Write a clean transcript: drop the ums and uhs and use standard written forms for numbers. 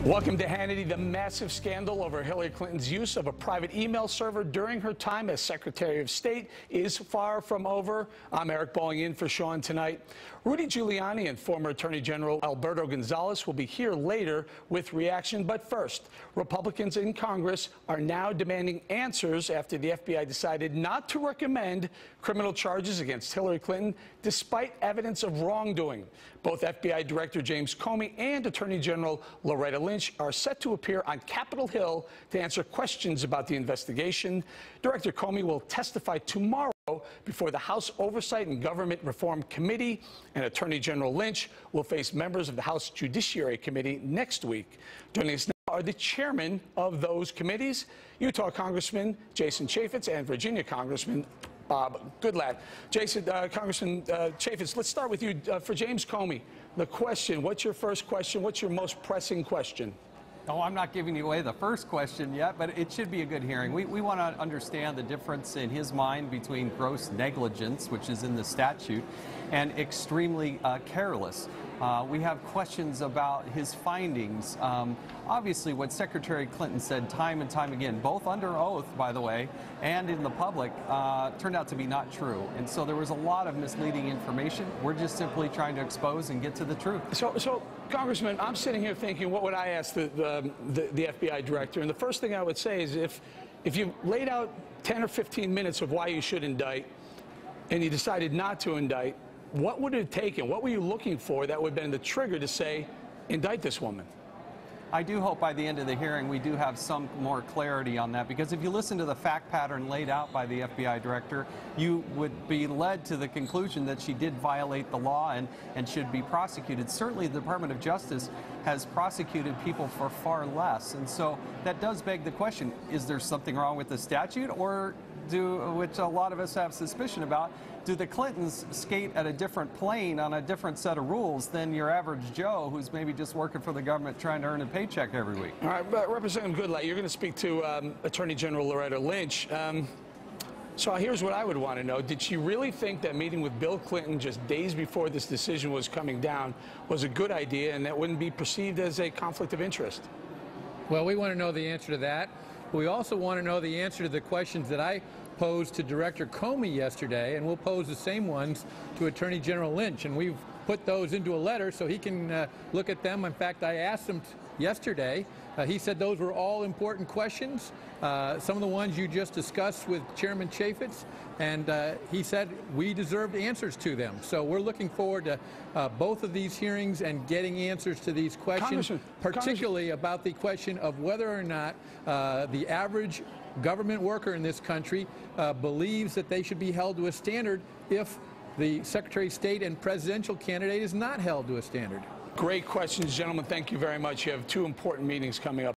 Welcome to Hannity. The massive scandal over Hillary Clinton's use of a private email server during her time as Secretary of State is far from over. I'm Eric Balling in for Sean tonight. Rudy Giuliani and former Attorney General Alberto Gonzales will be here later with reaction. But first, Republicans in Congress are now demanding answers after the FBI decided not to recommend criminal charges against Hillary Clinton despite evidence of wrongdoing. Both FBI Director James Comey and Attorney General Loretta Lynch are set to appear on Capitol Hill to answer questions about the investigation. Director Comey will testify tomorrow before the House Oversight and Government Reform Committee, and Attorney General Lynch will face members of the House Judiciary Committee next week. Joining us now are the chairmen of those committees, Utah Congressman Jason Chaffetz and Virginia Congressman Bob Goodlatte. Jason, Congressman Chaffetz, let's start with you. For James Comey, the question, what's your first question? What's your most pressing question? Oh, I'm not giving you away the first question yet, but it should be a good hearing. We want to understand the difference in his mind between gross negligence, which is in the statute, and extremely careless. We have questions about his findings. Obviously, what Secretary Clinton said time and time again, both under oath, by the way, and in the public, turned out to be not true. And so there was a lot of misleading information. We're just simply trying to expose and get to the truth. So Congressman, I'm sitting here thinking, what would I ask the FBI director? And the first thing I would say is if you laid out 10 or 15 minutes of why you should indict and you decided not to indict, what would it have taken? What were you looking for that would have been the trigger to say, indict this woman? I do hope by the end of the hearing we do have some more clarity on that, because if you listen to the fact pattern laid out by the FBI director, you would be led to the conclusion that she did violate the law and should be prosecuted. Certainly the Department of Justice has prosecuted people for far less, and so that does beg the question, is there something wrong with the statute, or which a lot of us have suspicion about, do the Clintons skate at a different plane on a different set of rules than your average Joe who's maybe just working for the government trying to earn a paycheck every week? All right, but Representative Goodlatte, you're going to speak to Attorney General Loretta Lynch. So here's what I would want to know. Did she really think that meeting with Bill Clinton just days before this decision was coming down was a good idea and that wouldn't be perceived as a conflict of interest? Well, we want to know the answer to that. We also want to know the answer to the questions that I posed to Director Comey yesterday, and we'll pose the same ones to Attorney General Lynch. And we've put those into a letter so he can look at them. In fact, I asked him yesterday. He said those were all important questions, some of the ones you just discussed with Chairman Chaffetz, and he said we deserved answers to them. So we're looking forward to both of these hearings and getting answers to these questions, particularly about the question of whether or not the average government worker in this country believes that they should be held to a standard if the Secretary of State and presidential candidate is not held to a standard. Great questions, gentlemen. Thank you very much. You have two important meetings coming up.